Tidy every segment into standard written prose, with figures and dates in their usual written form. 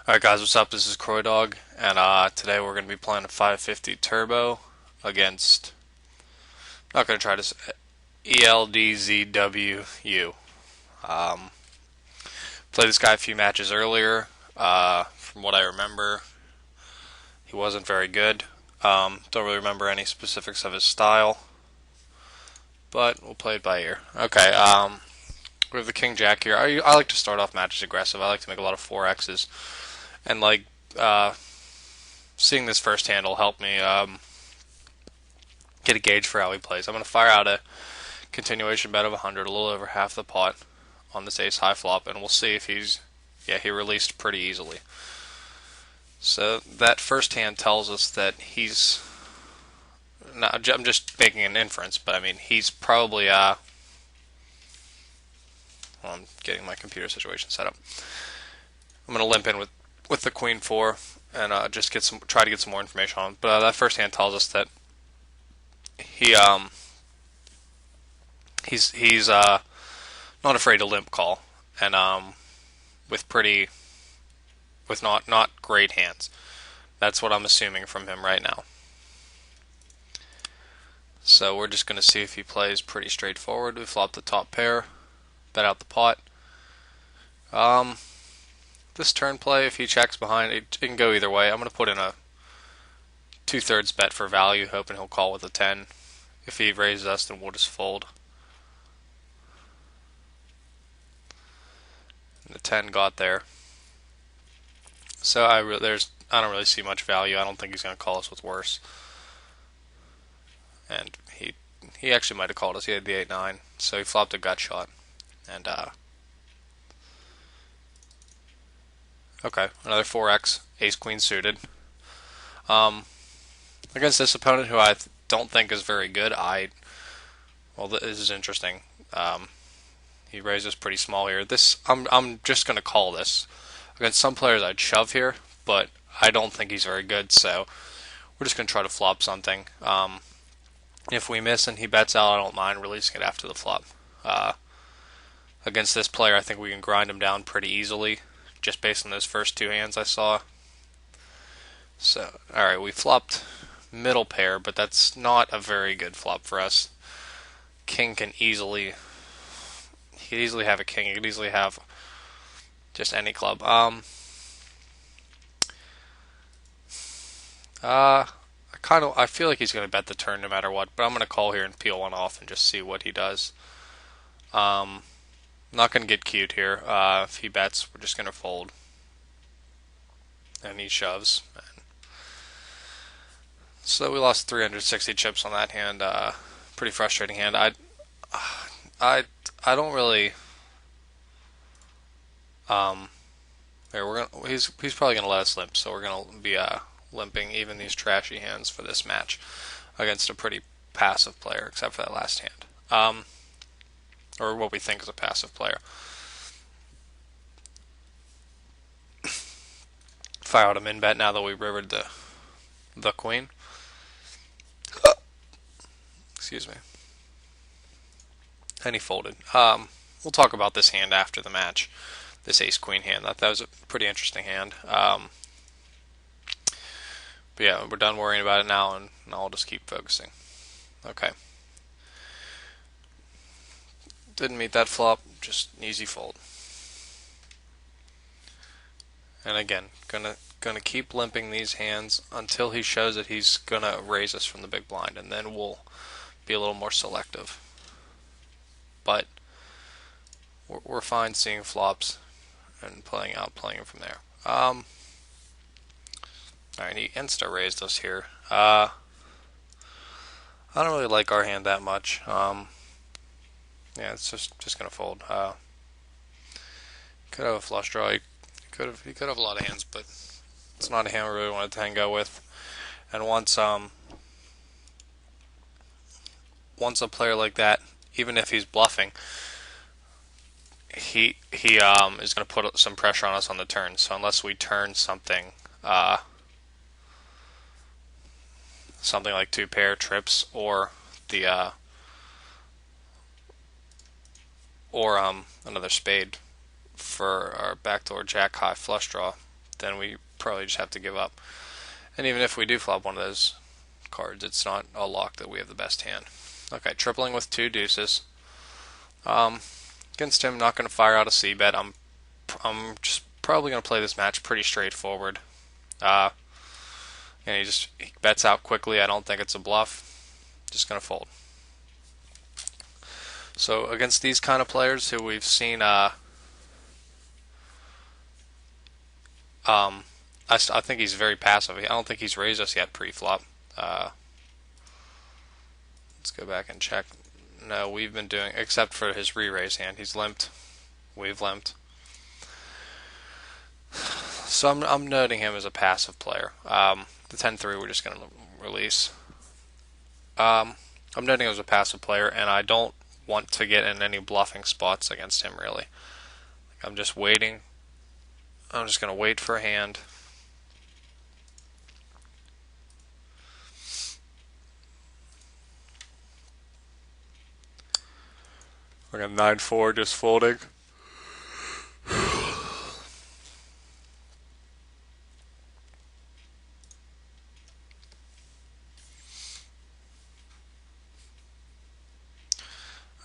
Alright guys, what's up? This is CroixDawg, and today we're going to be playing a 550 Turbo against, I'm not going to try this, ELDZWU. Um, Played this guy a few matches earlier. From what I remember, he wasn't very good. Don't really remember any specifics of his style, but we'll play it by ear. Okay, we have the King Jack here. I like to start off matches aggressive. I like to make a lot of 4X's, and uh, seeing this first hand will help me get a gauge for how he plays. I'm going to fire out a continuation bet of 100, a little over half the pot on this ace high flop, and we'll see if he released pretty easily. So that first hand tells us that he's, not, I'm just making an inference, but I mean, he's probably, well, I'm getting my computer situation set up. I'm going to limp in with the queen 4 and just try to get some more information on him. But that first hand tells us that he's not afraid to limp call, and with not great hands. That's what I'm assuming from him right now. So we're just going to see if he plays pretty straightforward. We flop the top pair, bet out the pot. This turn play, if he checks behind, it can go either way. I'm going to put in a 2/3 bet for value, hoping he'll call with a 10. If he raises us, then we'll just fold. And the 10 got there. So I don't really see much value. I don't think he's going to call us with worse. And he actually might have called us. He had the 8-9, so he flopped a gut shot. And okay, another 4x, ace queen suited. Against this opponent, who I don't think is very good, well, this is interesting. He raises pretty small here. I'm just going to call this. Against some players, I'd shove here, but I don't think he's very good, so we're just going to try to flop something. If we miss and he bets out, I don't mind releasing it after the flop. Against this player, I think we can grind him down pretty easily, just based on those first two hands I saw. So, alright, we flopped middle pair, but that's not a very good flop for us. King can easily have a king. He could easily have just any club. I feel like he's going to bet the turn no matter what, but I'm going to call here and peel one off and just see what he does. Not going to get cute here. If he bets, we're just going to fold. And he shoves. So we lost 360 chips on that hand. Pretty frustrating hand. I don't really. He's probably gonna let us limp, so we're gonna be limping even these trashy hands for this match against a pretty passive player, except for that last hand. Or what we think is a passive player. Fire out a min bet now that we rivered the queen. Excuse me. And he folded. We'll talk about this hand after the match. This ace-queen hand. That was a pretty interesting hand. But yeah, we're done worrying about it now, and now I'll just keep focusing. Okay. Didn't meet that flop. Just an easy fold. And again, gonna keep limping these hands until he shows that he's gonna raise us from the big blind, and then we'll be a little more selective. But we're fine seeing flops and playing them from there. Alright, he insta raised us here. I don't really like our hand that much. Yeah, it's just gonna fold. Could have a flush draw. He could have a lot of hands, but it's not a hand we really wanted to tango with. And once a player like that, even if he's bluffing, he is going to put some pressure on us on the turn. So unless we turn something like two pair trips or the another spade for our backdoor jack high flush draw, then we probably just have to give up. And even if we do flop one of those cards, it's not a lock that we have the best hand. Okay, tripling with 2 deuces. Against him, not going to fire out a c-bet. I'm just probably going to play this match pretty straightforward. And he bets out quickly. I don't think it's a bluff. Just going to fold. So against these kind of players who we've seen, I think he's very passive. I don't think he's raised us yet pre-flop. Let's go back and check. No, we've been doing, except for his re-raise hand. He's limped. We've limped. So I'm noting him as a passive player. The 10-3 we're just going to release. I'm noting him as a passive player, and I don't want to get in any bluffing spots against him, really. I'm just waiting. I'm just going to wait for a hand. We're going to 9-4, just folding.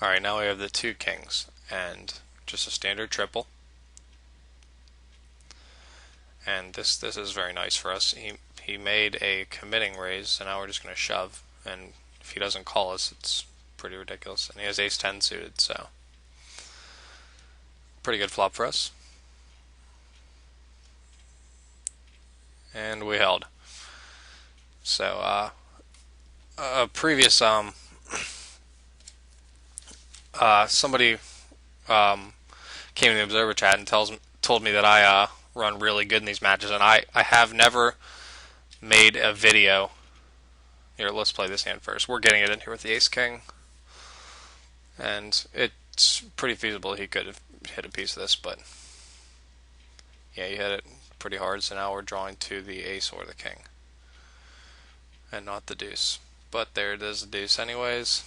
Alright, now we have the 2 kings and just a standard triple. And this is very nice for us. He made a committing raise, so now we're just going to shove. And if he doesn't call us, it's pretty ridiculous. And he has ace-10 suited, so pretty good flop for us. And we held. So a previous somebody came in the observer chat and told me that I run really good in these matches, and I have never made a video. Here, let's play this hand first. We're getting it in here with the ace-king, and it's pretty feasible he could have hit a piece of this, but yeah, he hit it pretty hard, so now we're drawing to the ace or the king, and not the deuce. But there it is, the deuce anyways.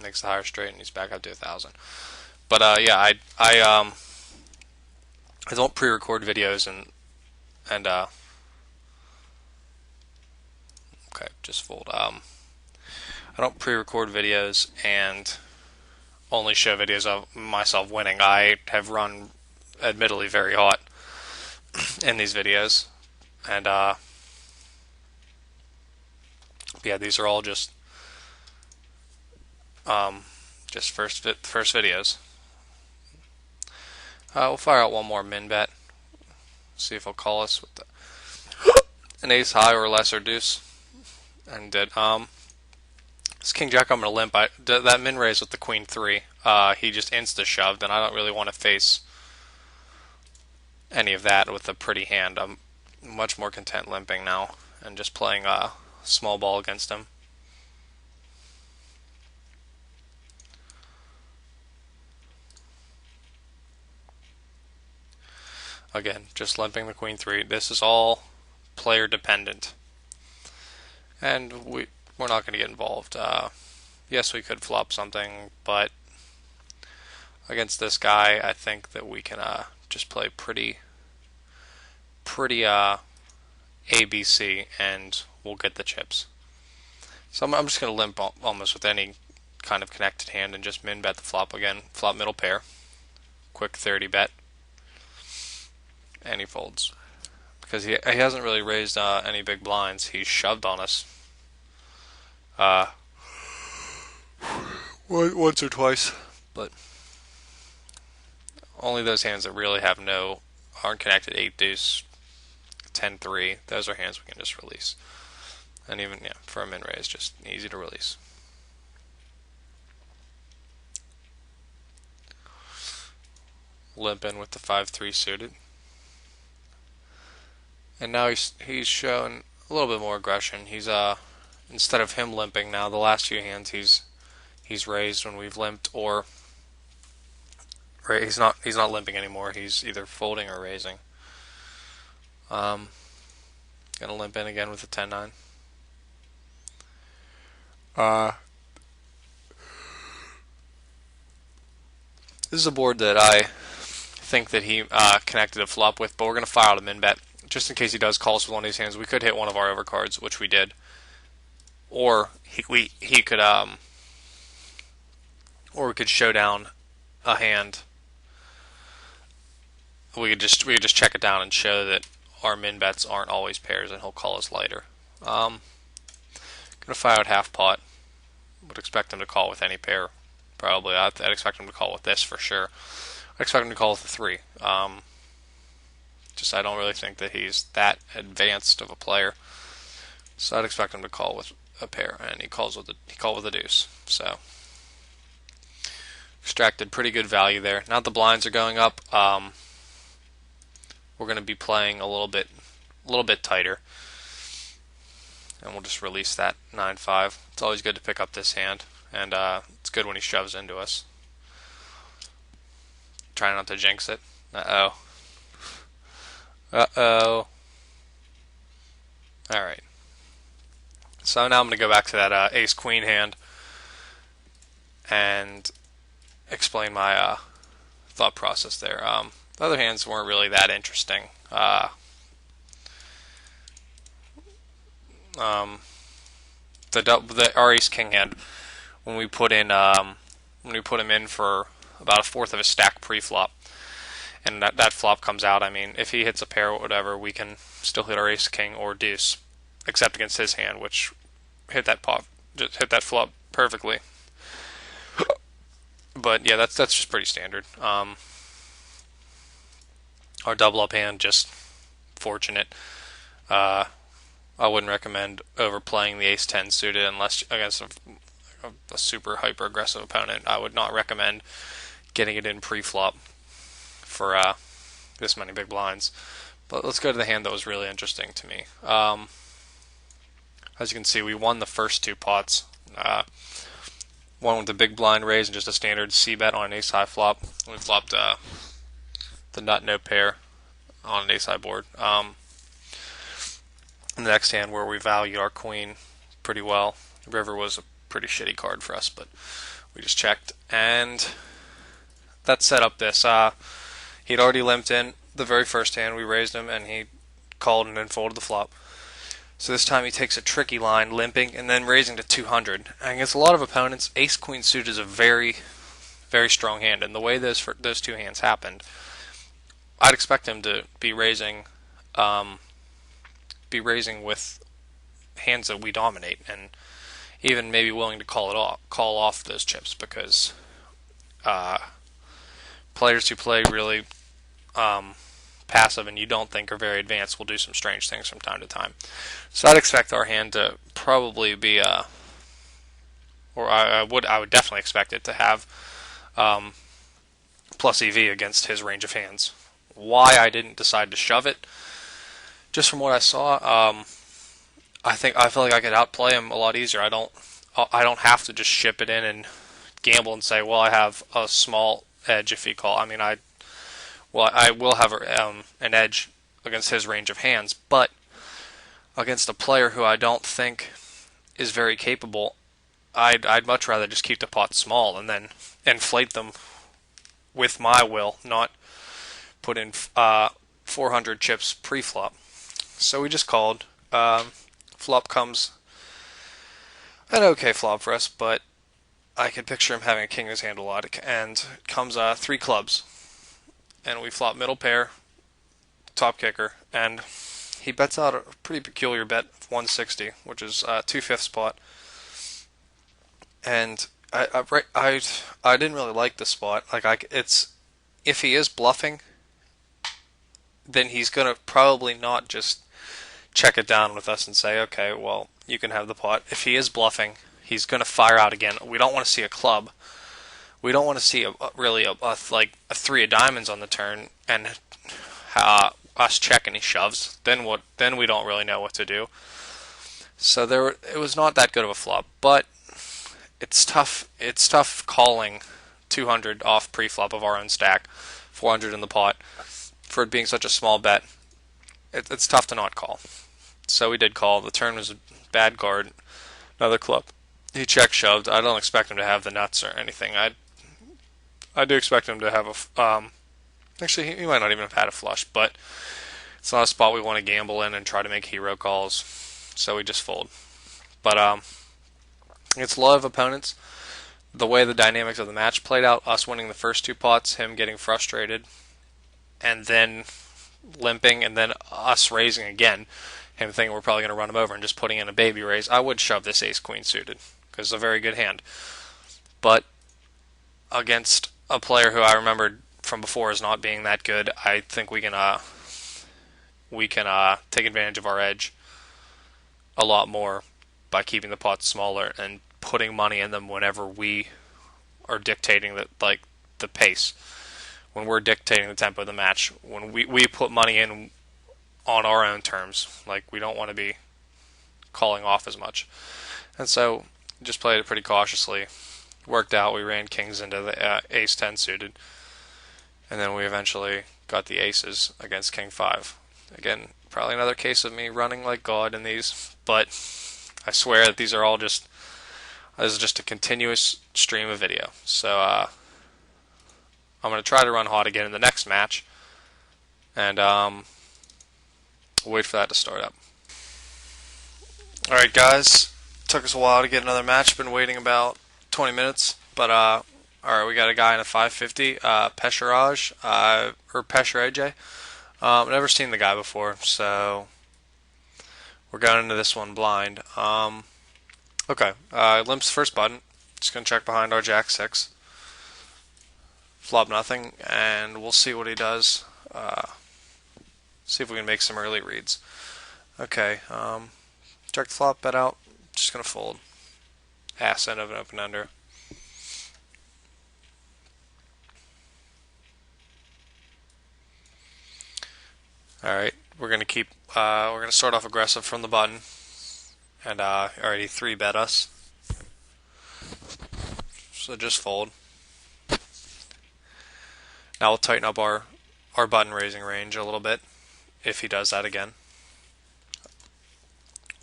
Makes the higher straight, and he's back up to 1,000. But yeah, I don't pre-record videos and okay, just fold. I don't pre-record videos and only show videos of myself winning. I have run, admittedly, very hot in these videos, and yeah, these are all just first videos. We'll fire out one more min bet. See if he'll call us with an ace high or lesser deuce. And did. This king jack I'm gonna limp. That min raise with the queen 3. He just insta shoved, and I don't really want to face any of that with a pretty hand. I'm much more content limping now and just playing small ball against him. Again, just limping the queen 3. This is all player dependent, and we're not going to get involved. Yes, we could flop something, but against this guy, I think that we can just play pretty ABC, and we'll get the chips. So I'm just going to limp almost with any kind of connected hand and just min bet the flop again. Flop middle pair, quick 30 bet. And he folds because he hasn't really raised any big blinds. He's shoved on us once or twice, but only those hands that really aren't connected. 8 deuce, 10-3. Those are hands we can just release, and even for a min raise, just easy to release. Limp in with the 5-3 suited. And now he's shown a little bit more aggression. He's instead of him limping now, the last few hands he's raised when we've limped, or he's not limping anymore. He's either folding or raising. Gonna limp in again with the 10-9. This is a board that I think that he connected a flop with, but we're gonna fire out a min bet just in case he does call us with one of these hands, we could hit one of our overcards, which we did, or he could or we could show down a hand. We could just check it down and show that our min bets aren't always pairs, and he'll call us lighter. Gonna fire out half pot. Would expect him to call with any pair. Probably. I'd expect him to call with this for sure. I'd expect him to call with the 3. Just I don't really think that he's that advanced of a player. So I'd expect him to call with a pair, and he called with a deuce. So extracted pretty good value there. Now the blinds are going up. We're going to be playing a little bit tighter, and we'll just release that 9-5. It's always good to pick up this hand, and it's good when he shoves into us. Try not to jinx it. Uh-oh. Uh-oh. Alright. So now I'm going to go back to that ace-queen hand and explain my thought process there. The other hands weren't really that interesting. Our ace-king hand, when we put him in for about a fourth of a stack pre-flop, and that flop comes out, I mean, if he hits a pair or whatever, we can still hit our ace-king or deuce, except against his hand, which hit that flop perfectly. But yeah, that's just pretty standard. Our double up hand, just fortunate. I wouldn't recommend overplaying the ace-10 suited unless against a super hyper aggressive opponent. I would not recommend getting it in pre-flop for this many big blinds. But let's go to the hand that was really interesting to me. As you can see, we won the first 2 pots. One with the big blind raise and just a standard c-bet on an ace-high flop. We flopped the nut no pair on an ace-high board. In the next hand, where we valued our queen pretty well, the river was a pretty shitty card for us, but we just checked, and that set up this. He'd already limped in the very first hand. We raised him, and he called and then folded the flop. So this time he takes a tricky line, limping, and then raising to 200. And against a lot of opponents, ace-queen suited is a very, very strong hand, and the way those 2 hands happened, I'd expect him to be raising with hands that we dominate, and even maybe willing to call off those chips, because players who play really passive and you don't think are very advanced will do some strange things from time to time. So I'd expect our hand to probably be or I would definitely expect it to have plus EV against his range of hands. Why I didn't decide to shove it, just from what I saw, I feel like I could outplay him a lot easier. I don't have to just ship it in and gamble and say, well, I have a small edge if he call. I mean, I will have an edge against his range of hands, but against a player who I don't think is very capable, I'd much rather just keep the pot small and then inflate them with my will, not put in 400 chips pre-flop. So we just called. Flop comes an okay flop for us, but I could picture him having a king in his hand a lot, and comes 3 clubs. And we flop middle pair, top kicker, and he bets out a pretty peculiar bet of 160, which is 2/5 spot. And I didn't really like the spot. If he is bluffing, then he's gonna probably not just check it down with us and say, okay, well, you can have the pot. If he is bluffing, he's gonna fire out again. We don't want to see a club. We don't want to see a 3 of diamonds on the turn and us check and he shoves. Then what? Then we don't really know what to do. So it was not that good of a flop, but it's tough. It's tough calling 200 off pre-flop of our own stack, 400 in the pot, for it being such a small bet. It's tough to not call. So we did call. The turn was a bad card. Another club. He check shoved. I don't expect him to have the nuts or anything. I do expect him to have actually, he might not even have had a flush, but It's not a spot we want to gamble in and try to make hero calls, so we just fold. But against a lot of opponents, the way the dynamics of the match played out, us winning the first two pots, him getting frustrated, and then limping, and then us raising again, him thinking we're probably going to run him over and just putting in a baby raise, I would shove this ace-queen suited, because it's a very good hand. But against a player who I remembered from before as not being that good, I think we can take advantage of our edge a lot more by keeping the pots smaller and putting money in them whenever we are dictating the pace. When we're dictating the tempo of the match, when we put money in on our own terms, like we don't want to be calling off as much. And so just played it pretty cautiously. Worked out. We ran kings into the ace 10 suited, and then we eventually got the aces against king 5. Again, probably another case of me running like God in these, but I swear that these are all this is just a continuous stream of video. So I'm going to try to run hot again in the next match, and wait for that to start up. Alright guys, took us a while to get another match, been waiting about 20 minutes, but alright, we got a guy in a 550, Pesheraj, or Pesheraj. Never seen the guy before, so we're going into this one blind. Okay, limps first button, just going to check behind our jack 6, flop nothing, and we'll see what he does, see if we can make some early reads. Okay, check the flop, bet out, just going to fold. Ass end of an open ender. Alright, we're gonna start off aggressive from the button, and already 3-bet us. So just fold. Now we'll tighten up our button raising range a little bit if he does that again.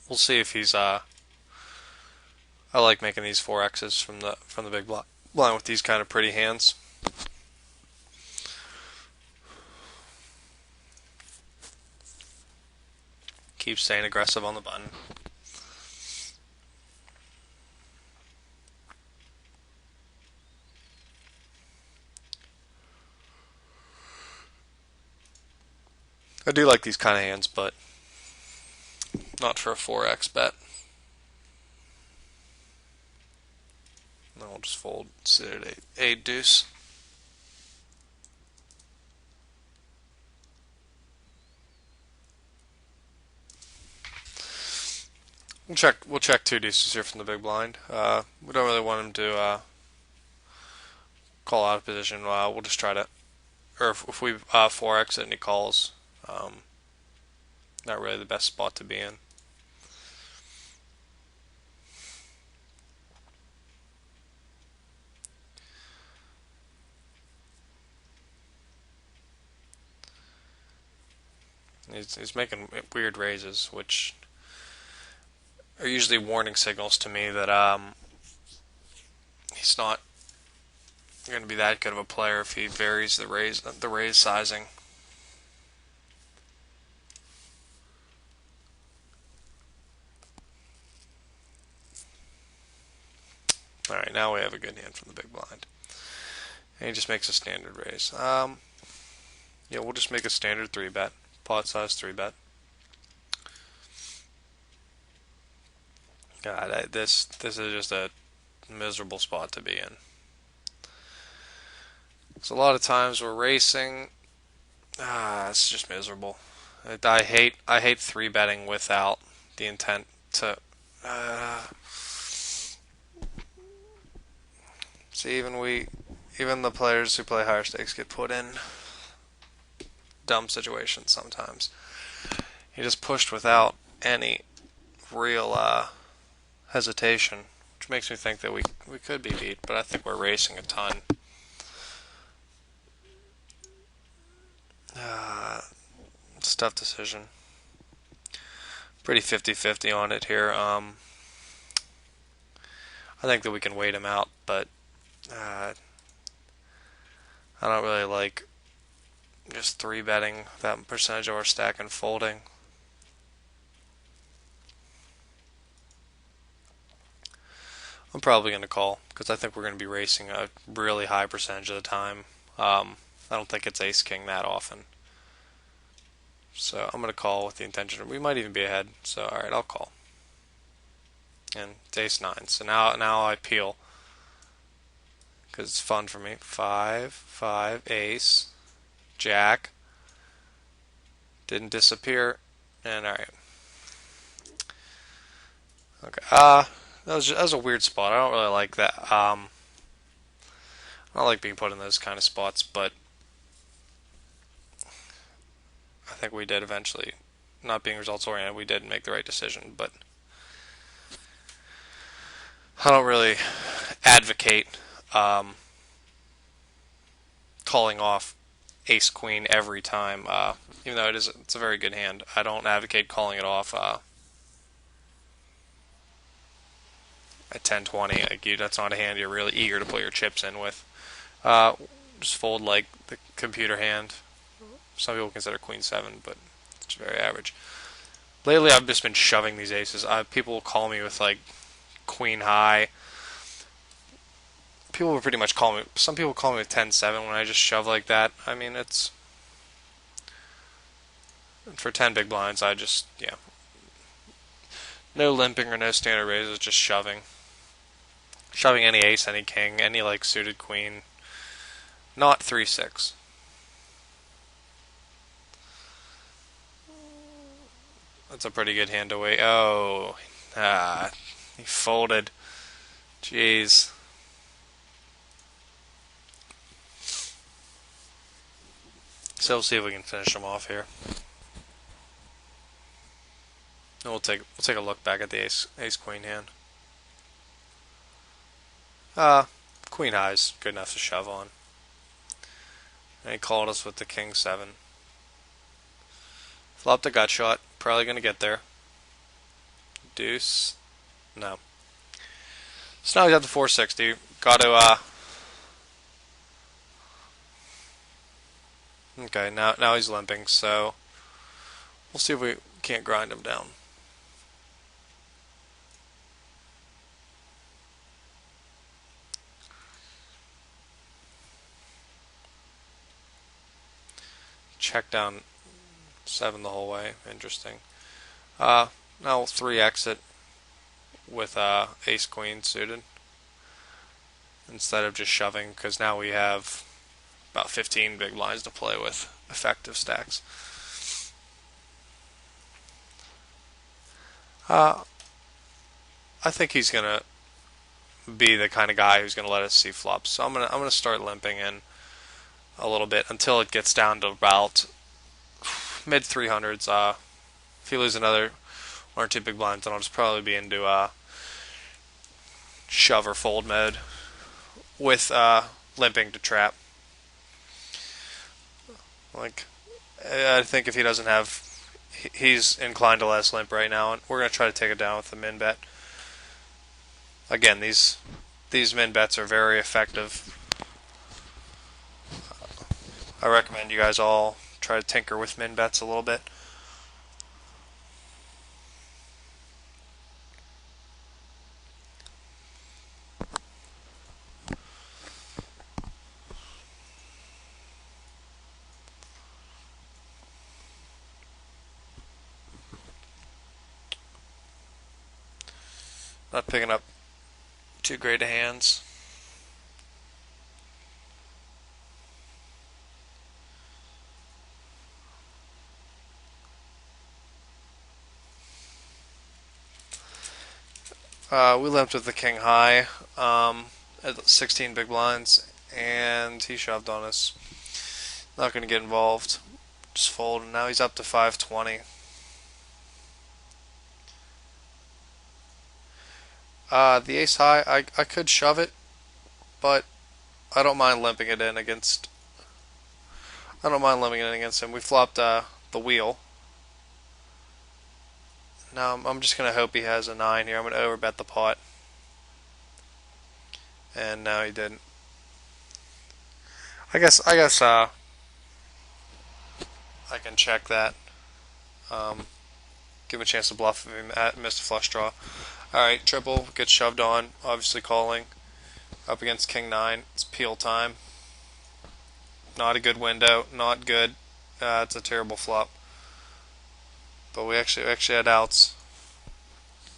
We'll see if he's I like making these 4x's from the big blind with these kind of pretty hands. Keep staying aggressive on the button. I do like these kind of hands, but not for a 4x bet. Then we'll just fold, sit at 8 deuce. We'll check 2 deuces here from the big blind. We don't really want him to call out of position. We'll just try to, or if we 4x it and he calls, not really the best spot to be in. He's making weird raises, which are usually warning signals to me that he's not going to be that good of a player if he varies the raise sizing. Alright, now we have a good hand from the big blind. And he just makes a standard raise. Yeah, we'll just make a standard 3-bet. Pot size 3-bet. God, this is just a miserable spot to be in. So a lot of times we're racing. It's just miserable. I hate 3-betting without the intent to. See, even the players who play higher stakes get put in dumb situations sometimes. He just pushed without any real hesitation, which makes me think that we could be beat, but I think we're racing a ton. It's a tough decision. Pretty 50-50 on it here. I think that we can wait him out, but I don't really like just 3-betting that percentage of our stack and folding. I'm probably going to call because I think we're going to be racing a really high percentage of the time. I don't think it's ace king that often. So I'm going to call with the intention. We might even be ahead. So alright, I'll call. And it's ace 9. So now I peel because it's fun for me. 5, 5, ace, jack. Didn't disappear. And alright. Okay. That was a weird spot. I don't really like that. I don't like being put in those kind of spots, but I think we did eventually. Not being results oriented, we did make the right decision, but I don't really advocate calling off ace queen every time, even though it's a very good hand. I don't advocate calling it off at 10-20. Like that's not a hand you're really eager to put your chips in with. Just fold like the computer hand. Some people consider queen 7, but it's very average. Lately, I've just been shoving these aces. People will call me with like queen high. People will pretty much call me. Some people call me with 10-7 when I just shove like that. I mean, it's for 10 big blinds. I just no limping or no standard raises, just shoving. Shoving any ace, any king, any like suited queen. Not 3-6. That's a pretty good hand to wait. Oh, he folded. Jeez. So we'll see if we can finish him off here. And we'll take a look back at the ace queen hand. Queen high is good enough to shove on. And he called us with the king 7. Flopped a gut shot. Probably gonna get there. Deuce. No. So now he's at the 460. Got to okay, now he's limping, so we'll see if we can't grind him down. Check down 7 the whole way. Interesting. Now 3 exit with ace queen suited instead of just shoving, because now we have about 15 big blinds to play with effective stacks. I think he's gonna be the kind of guy who's gonna let us see flops. So I'm gonna start limping in a little bit until it gets down to about mid 300s. If you lose another 1 or 2 big blinds, then I'll just probably be into shove or fold mode with limping to trap. Like, I think if he doesn't have, he's inclined to let us limp right now, and we're gonna try to take it down with the min bet. Again, these min bets are very effective. I recommend you guys all try to tinker with min bets a little bit. Not picking up too great of hands. We limped with the king high at 16 big blinds, and he shoved on us. Not going to get involved. Just fold, and now he's up to 520. The ace high, I could shove it, but I don't mind limping it in against. I don't mind limping it in against him. We flopped the wheel. Now I'm just gonna hope he has a 9 here. I'm gonna overbet the pot, and now he didn't. I guess I can check that. Give him a chance to bluff if he missed a flush draw. Alright, triple, gets shoved on, obviously calling. Up against King 9, it's peel time. Not a good window, not good. It's a terrible flop. But we actually had outs.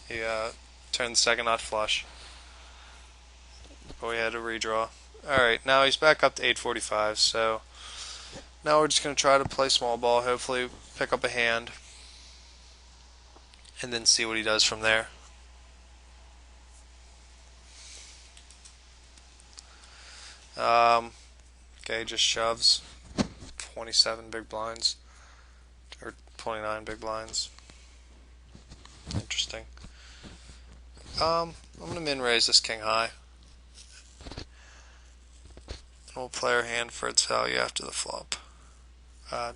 He turned the second nut flush. But we had to redraw. Alright, now he's back up to 845, so now we're just going to try to play small ball, hopefully pick up a hand, and then see what he does from there. Okay, just shoves 27 big blinds, or 29 big blinds. Interesting. I'm going to min raise this king high. And we'll play our hand for its value after the flop.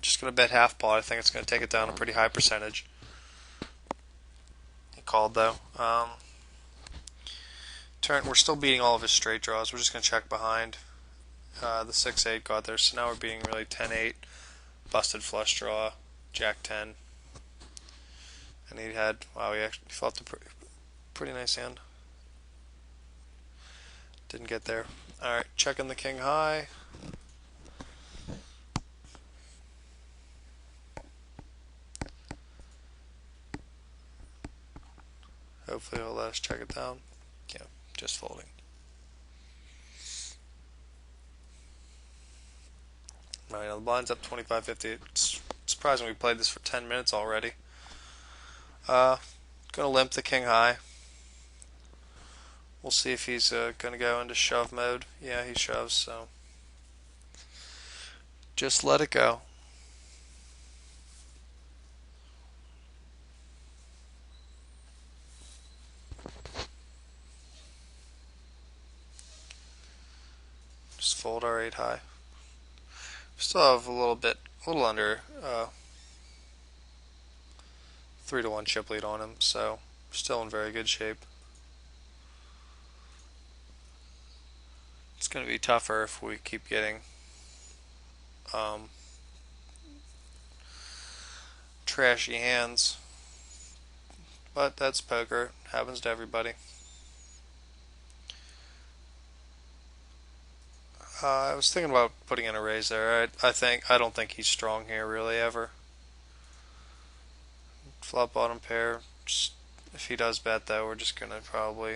Just going to bet half pot. I think it's going to take it down a pretty high percentage. He called though. Turn. We're still beating all of his straight draws. We're just going to check behind. The 6-8 got there, so now we're beating really 10-8, busted flush draw, Jack 10, and he had, wow, he actually flopped a pretty nice hand. Didn't get there. Alright, checking the king high. Hopefully he'll let us check it down. Yeah, just folding. Alright, now the blind's up 25-50. It's surprising we played this for 10 minutes already. Gonna limp the king high. We'll see if he's gonna go into shove mode. Yeah, he shoves, so just let it go. Just fold our 8 high. Still have a little under 3-1 chip lead on him, so still in very good shape. It's going to be tougher if we keep getting trashy hands, but that's poker. Happens to everybody. I was thinking about putting in a raise there. I don't think he's strong here really ever. Flop bottom pair. Just, if he does bet though, we're just gonna probably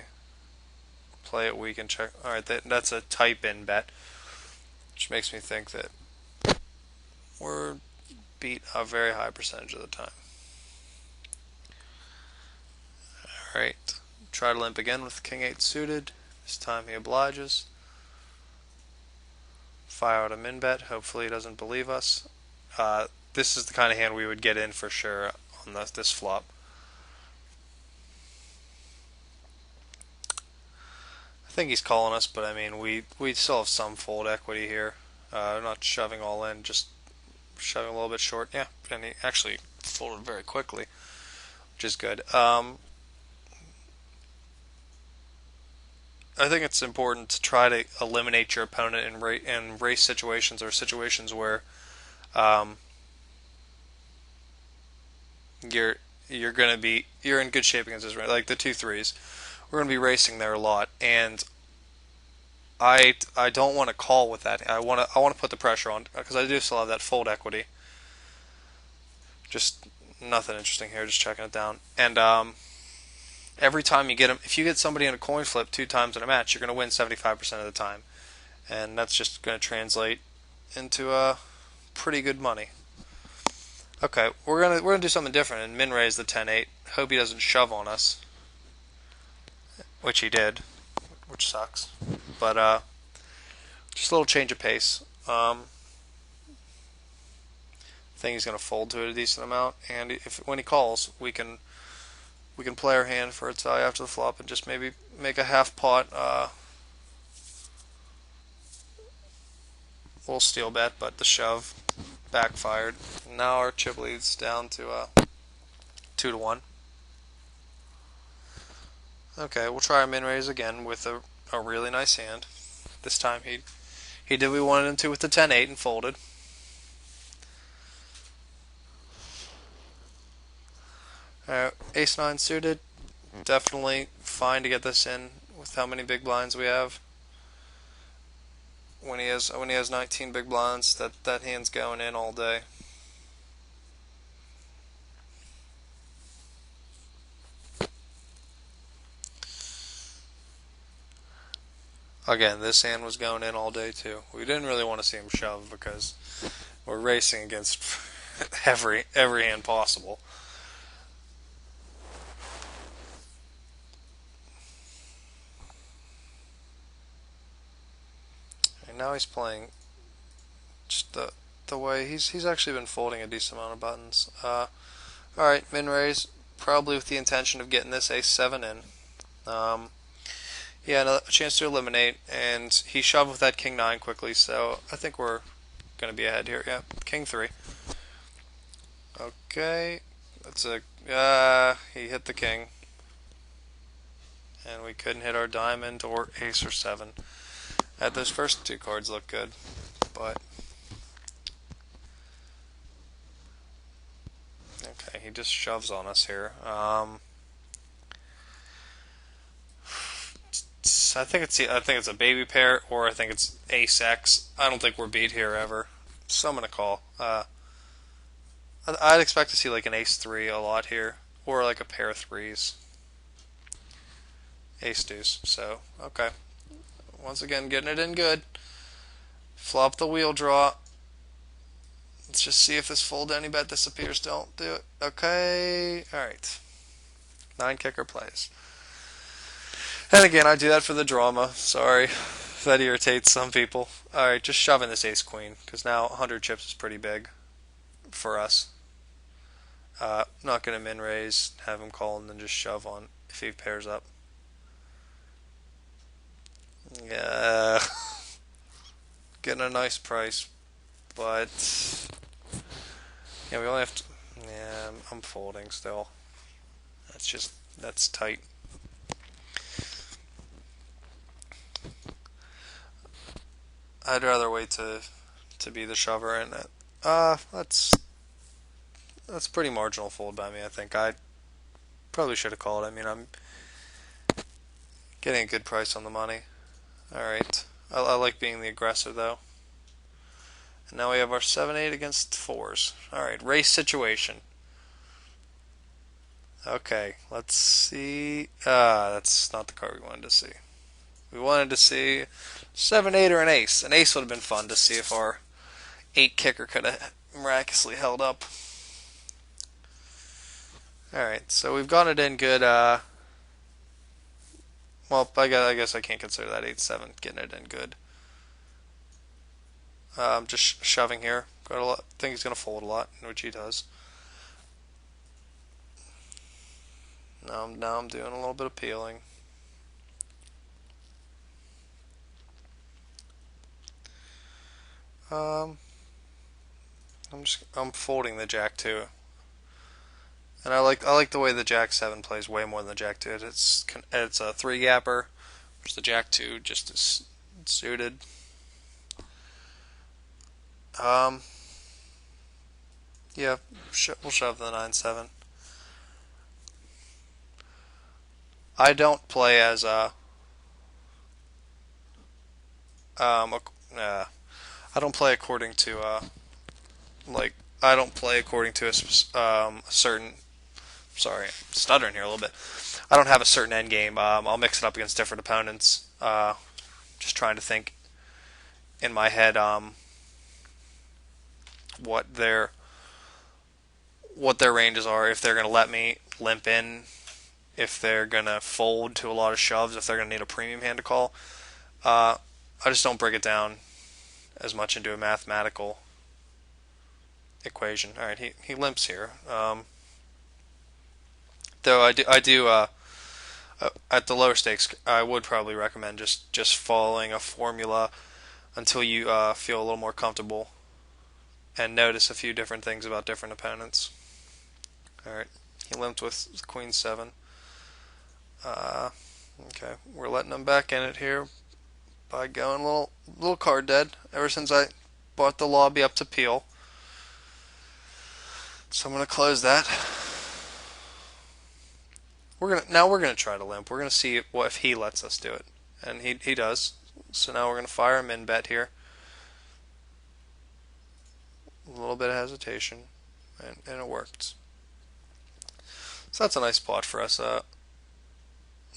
play it weak and check. All right, that's a type in bet, which makes me think that we're beat a very high percentage of the time. All right, try to limp again with King 8 suited. This time he obliges. Fire out a min bet. Hopefully he doesn't believe us. This is the kind of hand we would get in for sure on this flop. I think he's calling us, but I mean we still have some fold equity here. Not shoving all in, just shoving a little bit short. Yeah, and he actually folded very quickly, which is good. I think it's important to try to eliminate your opponent in race situations or situations where you're in good shape against this, right? Like the 2-3s, we're going to be racing there a lot, and I don't want to call with that. I want to put the pressure on because I do still have that fold equity. Just nothing interesting here, just checking it down. And every time you get them, if you get somebody in a coin flip 2 times in a match, you're going to win 75% of the time, and that's just going to translate into pretty good money. Okay, we're gonna do something different and min raise the 10-8. Hope he doesn't shove on us, which he did, which sucks. But just a little change of pace. I think he's gonna fold to it a decent amount, and when he calls, we can play our hand for its value after the flop and just maybe make a half pot little steal bet, but the shove backfired. Now our chip leads down to 2-1. Okay, we'll try our min raise again with a really nice hand. This time he did what we wanted him to with the 10-8 and folded. Ace 9 suited. Definitely fine to get this in with how many big blinds we have. When he has 19 big blinds, that hand's going in all day. Again, this hand was going in all day too. We didn't really want to see him shove because we're racing against every hand possible. And now he's playing just the way he's actually been folding a decent amount of buttons. Alright, min raise, probably with the intention of getting this ace 7 in. Yeah, a chance to eliminate, and he shoved with that king 9 quickly, so I think we're going to be ahead here. Yeah, king 3. Okay, that's he hit the king, and we couldn't hit our diamond or ace or 7. Those first two cards look good, but okay, he just shoves on us here. I think it's a baby pair, or I think it's ace X. I don't think we're beat here ever, so I'm gonna call. I'd expect to see like an ace 3 a lot here, or like a pair of threes. Ace deuce. So okay, once again getting it in good. Flop the wheel draw. Let's just see if this fold any bet disappears. Don't do it. Okay, all right. 9 kicker plays. And again, I do that for the drama. Sorry if that irritates some people. Alright, just shoving this ace queen, because now 100 chips is pretty big for us. Not going to min raise, have him call, and then just shove on if he pairs up. Yeah, getting a nice price, but yeah, we only have to. Yeah, I'm folding still. That's tight. I'd rather wait to be the shover, and that's pretty marginal fold by me. I think I probably should have called. I mean, I'm getting a good price on the money. All right, I like being the aggressor though. And now we have our 7-8 against 4s. All right, race situation. Okay, let's see. That's not the card we wanted to see. We wanted to see 7-8 or an ace. An ace would have been fun to see if our 8 kicker could have miraculously held up. Alright, so we've got it in good. Well, I guess I can't consider that 8-7 getting it in good. Just shoving here. Got a lot. Think he's going to fold a lot, which he does. Now I'm doing a little bit of peeling. I'm folding the jack 2, and I like the way the jack 7 plays way more than the jack 2. It's a 3 gapper, which the jack 2 just is suited. Yeah, we'll shove the 9-7. I don't play as I don't play according to I don't play according to a certain. Sorry, I'm stuttering here a little bit. I don't have a certain end game. I'll mix it up against different opponents. Just trying to think in my head what their ranges are. If they're going to let me limp in, if they're going to fold to a lot of shoves, if they're going to need a premium hand to call. I just don't break it down as much into a mathematical equation. All right, he limps here. Though I do at the lower stakes, I would probably recommend just following a formula until you feel a little more comfortable and notice a few different things about different opponents. All right, he limped with Queen 7. Okay, we're letting him back in it here by going a little card dead ever since I bought the lobby up to peel. So I'm going to close that. We're gonna try to limp. We're gonna see what if he lets us do it, and he does. So now we're gonna fire a min bet here. A little bit of hesitation, and it worked. So that's a nice plot for us.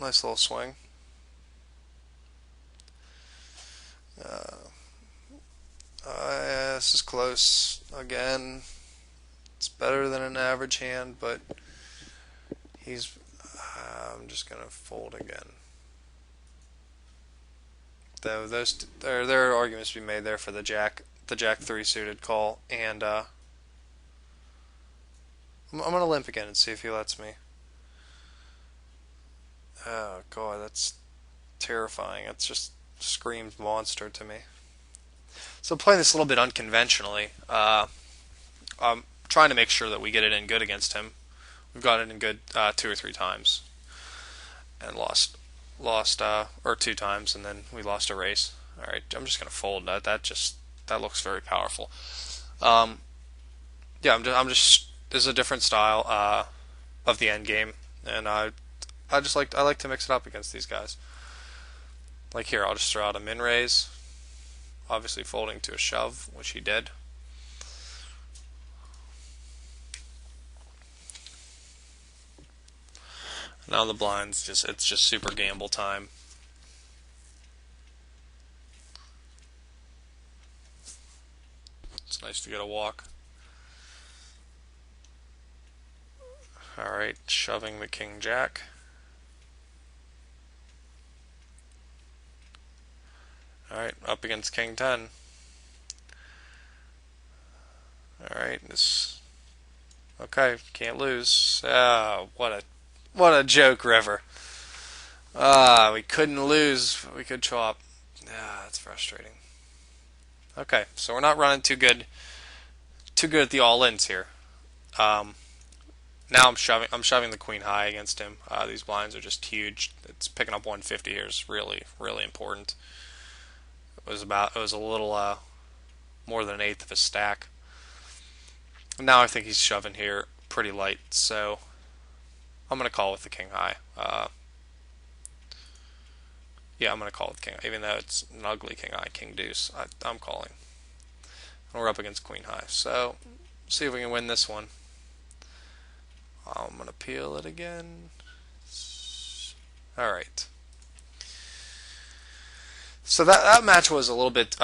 Nice little swing. This is close again. It's better than an average hand, but he's. I'm just gonna fold again. Though there are arguments to be made there for the Jack 3 suited call, and I'm gonna limp again and see if he lets me. Oh god, that's terrifying. It just screams monster to me. So playing this a little bit unconventionally, I'm trying to make sure that we get it in good against him. We've got it in good 2 or 3 times, and lost or 2 times, and then we lost a race. All right, I'm just gonna fold that. That looks very powerful. Yeah, I'm just this is a different style of the end game, and I like to mix it up against these guys. Like here, I'll just throw out a min raise, obviously folding to a shove, which he did. Now the blinds it's just super gamble time. It's nice to get a walk. Alright, shoving the king jack. Alright, up against king 10. Alright, this. Okay, can't lose. Ah, what a joke, river. We couldn't lose. We could chop. Ah, that's frustrating. Okay, so we're not running too good at the all-ins here. Now I'm shoving the queen high against him. These blinds are just huge. It's picking up 150 here is really, really important. It was a little more than an eighth of a stack. Now I think he's shoving here pretty light, so I'm gonna call with the king high. Yeah, I'm gonna call with king, even though it's an ugly king high, king deuce. I'm calling. And we're up against queen high, so see if we can win this one. I'm gonna peel it again. All right. So that match was a little bit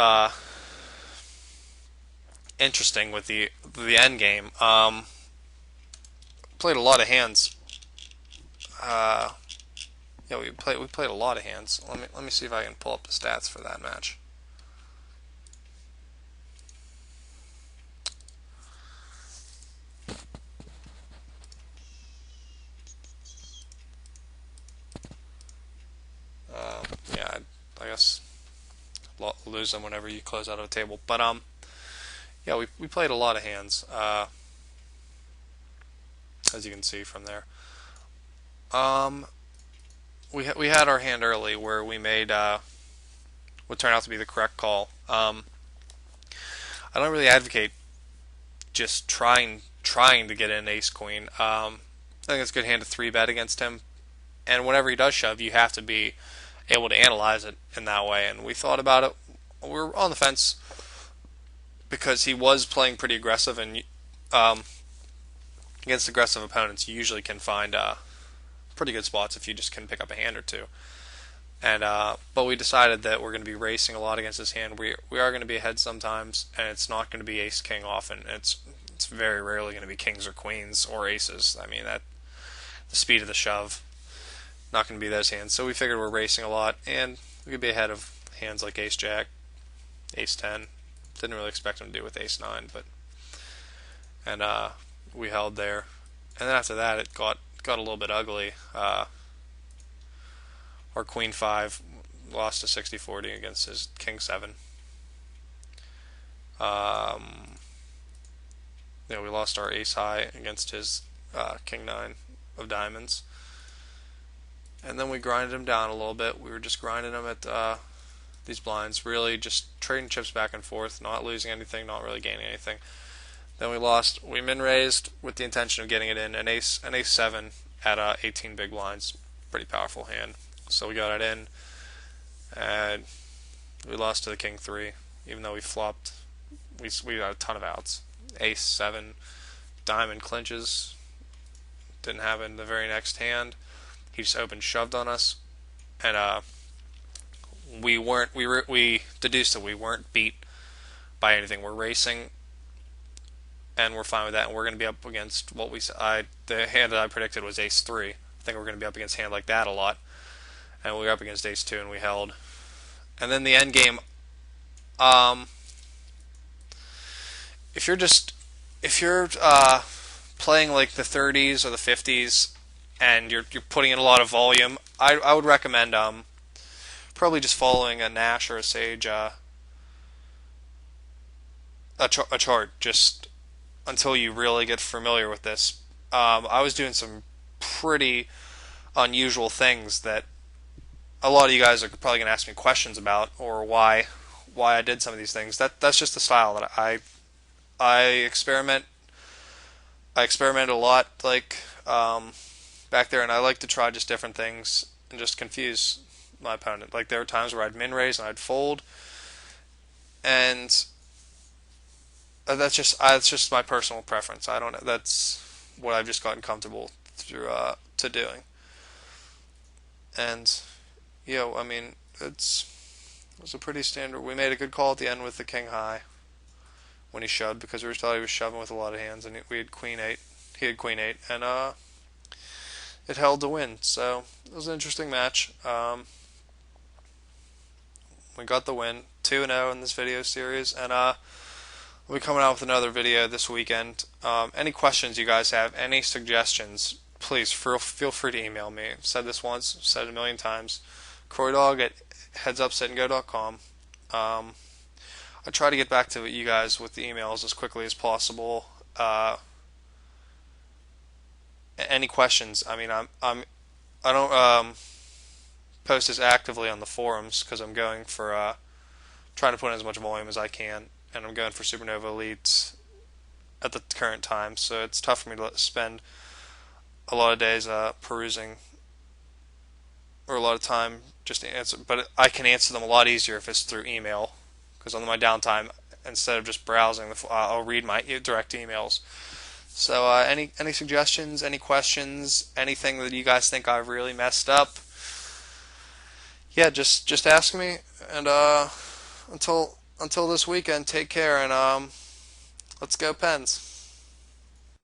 interesting with the end game. Played a lot of hands. Yeah, we played a lot of hands. Let me see if I can pull up the stats for that match. Yeah, I guess lose them whenever you close out of a table. But yeah, we played a lot of hands, as you can see from there. We had our hand early where we made what turned out to be the correct call. I don't really advocate just trying to get in ace queen. I think it's a good hand to 3-bet against him, and whenever he does shove, you have to be able to analyze it in that way. And we thought about it. We were on the fence because he was playing pretty aggressive, and against aggressive opponents, you usually can find pretty good spots if you just can pick up a hand or two. And but we decided that we're going to be racing a lot against this hand. We are going to be ahead sometimes, and it's not going to be ace king often. It's very rarely going to be kings or queens or aces. I mean, that the speed of the shove, not going to be those hands. So we figured we're racing a lot, and we could be ahead of hands like ace jack, ace 10. Didn't really expect him to do with ace 9, but and we held there. And then after that, it got a little bit ugly. Our queen 5 lost to 60-40 against his king 7. Yeah, we lost our ace high against his king 9 of diamonds. And then we grinded him down a little bit. We were just grinding him at these blinds, really just trading chips back and forth, not losing anything, not really gaining anything. Then we lost. We min raised with the intention of getting it in an ace 7 at 18 big blinds. Pretty powerful hand. So we got it in, and we lost to the king three, even though we flopped. We got a ton of outs. Ace seven, diamond clinches. Didn't happen the very next hand. He just opened shoved on us, and we deduced that we weren't beat by anything. We're racing, and we're fine with that. And we're going to be up against what the hand that I predicted was ace three. I think we're going to be up against a hand like that a lot, and we were up against ace two, and we held. And then the end game. If you're playing like the 30s or the 50s, and you're putting in a lot of volume, I would recommend probably just following a Nash or a Sage a chart just until you really get familiar with this. I was doing some pretty unusual things that a lot of you guys are probably going to ask me questions about, or why I did some of these things. That's just the style that I experiment. I experimented a lot, like back there, and I like to try just different things and just confuse my opponent. Like there were times where I'd min raise and I'd fold, and that's just my personal preference. I don't know. That's what I've just gotten comfortable through to doing. And I mean, it was a pretty standard. We made a good call at the end with the king high when he shoved, because we thought he was shoving with a lot of hands, and we had queen eight. He had queen eight, and it held to win. So it was an interesting match. We got the win, 2-0 in this video series, and we'll be coming out with another video this weekend. Any questions you guys have, any suggestions, please feel free to email me. I've said this once, I've said it a million times. CroixDawg at HeadsUp I try to get back to you guys with the emails as quickly as possible. Any questions? I mean, I don't post as actively on the forums because I'm going for trying to put in as much volume as I can, and I'm going for Supernova Elites at the current time. So it's tough for me to spend a lot of days perusing, or a lot of time just to answer. But I can answer them a lot easier if it's through email, because on my downtime, instead of just browsing, I'll read my direct emails. So any suggestions, any questions, anything that you guys think I've really messed up, yeah, just ask me. And until this weekend, take care, and let's go Pens.